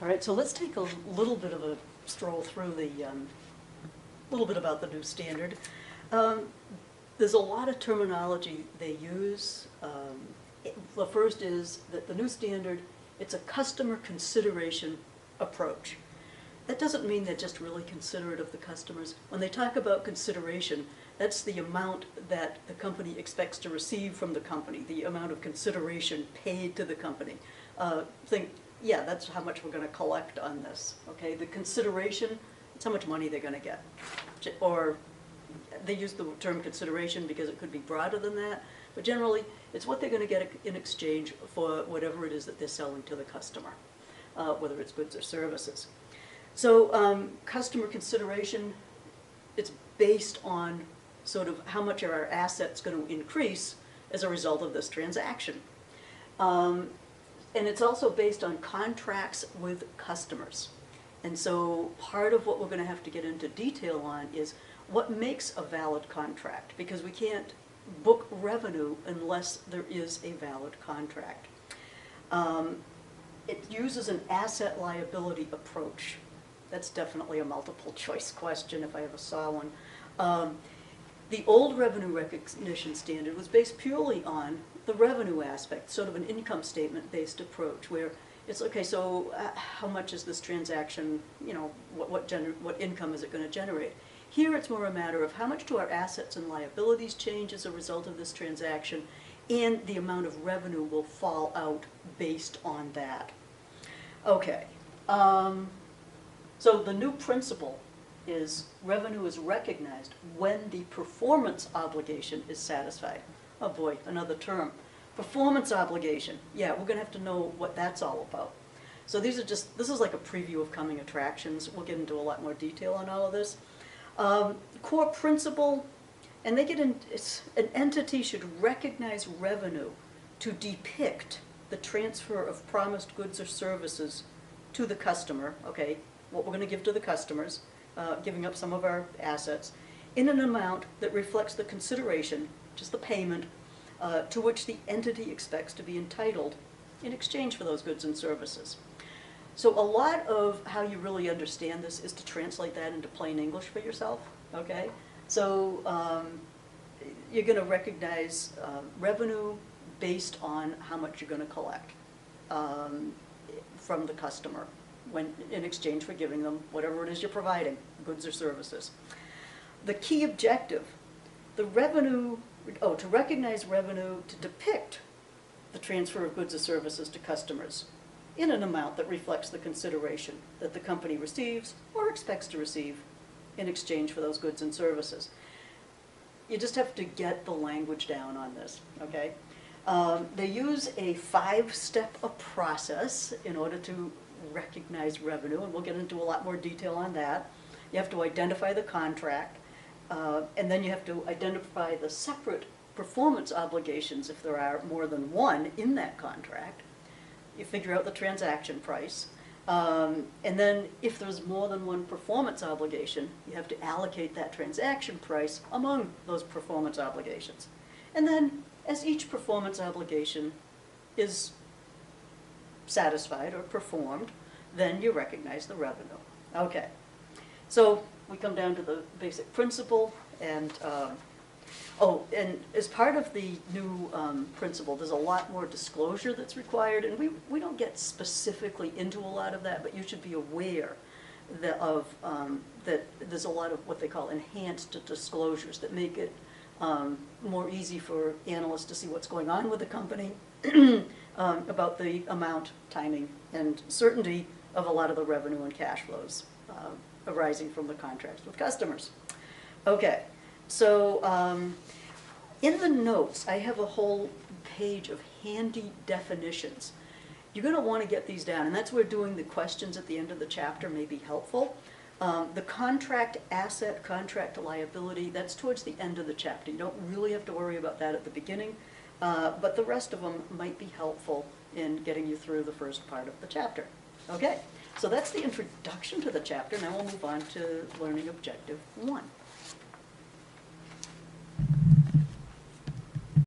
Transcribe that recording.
All right, so let's take a little bit of a stroll through the, little bit about the new standard. There's a lot of terminology they use. The first is that the new standard, it's a customer consideration approach. That doesn't mean they're just really considerate of the customers. When they talk about consideration, that's the amount that the company expects to receive from the company, the amount of consideration paid to the company. Yeah, that's how much we're going to collect on this. Okay, the consideration, it's how much money they're going to get. Or they use the term consideration because it could be broader than that, but generally it's what they're going to get in exchange for whatever it is that they're selling to the customer, whether it's goods or services. So customer consideration, it's based on sort of how much are our assets going to increase as a result of this transaction. And it's also based on contracts with customers. And so part of what we're going to have to get into detail on is what makes a valid contract, because we can't book revenue unless there is a valid contract. It uses an asset liability approach. That's definitely a multiple choice question if I ever saw one. The old revenue recognition standard was based purely on the revenue aspect, sort of an income statement based approach where it's okay, so how much is this transaction, you know, what income is it going to generate? Here it's more a matter of how much do our assets and liabilities change as a result of this transaction, and the amount of revenue will fall out based on that. Okay, so the new principle is revenue is recognized when the performance obligation is satisfied. Oh boy, another term. Performance obligation. Yeah, we're going to have to know what that's all about. So these are just, this is like a preview of coming attractions. We'll get into a lot more detail on all of this. Core principle, and they get in, an entity should recognize revenue to depict the transfer of promised goods or services to the customer, okay, what we're going to give to the customers, giving up some of our assets, in an amount that reflects the consideration, just the payment, to which the entity expects to be entitled in exchange for those goods and services. So a lot of how you really understand this is to translate that into plain English for yourself, okay? So you're going to recognize revenue based on how much you're going to collect from the customer when in exchange for giving them whatever it is you're providing, goods or services. The key objective, the revenue, to recognize revenue to depict the transfer of goods or services to customers in an amount that reflects the consideration that the company receives or expects to receive in exchange for those goods and services. You just have to get the language down on this, okay? They use a 5-step process in order to recognize revenue, and we'll get into a lot more detail on that. You have to identify the contract, and then you have to identify the separate performance obligations if there are more than one in that contract. You figure out the transaction price, and then if there's more than one performance obligation, you have to allocate that transaction price among those performance obligations. And then as each performance obligation is satisfied or performed, then you recognize the revenue. Okay, so we come down to the basic principle, and and as part of the new principle, there's a lot more disclosure that's required, and we don't get specifically into a lot of that, but you should be aware that that there's a lot of what they call enhanced disclosures that make it more easy for analysts to see what's going on with the company, about the amount, timing, and certainty of a lot of the revenue and cash flows arising from the contracts with customers. Okay, so in the notes, I have a whole page of handy definitions. You're going to want to get these down, and that's where doing the questions at the end of the chapter may be helpful. The contract asset, contract liability, that's towards the end of the chapter. You don't really have to worry about that at the beginning, but the rest of them might be helpful in getting you through the first part of the chapter. Okay, so that's the introduction to the chapter. Now we'll move on to learning objective 1.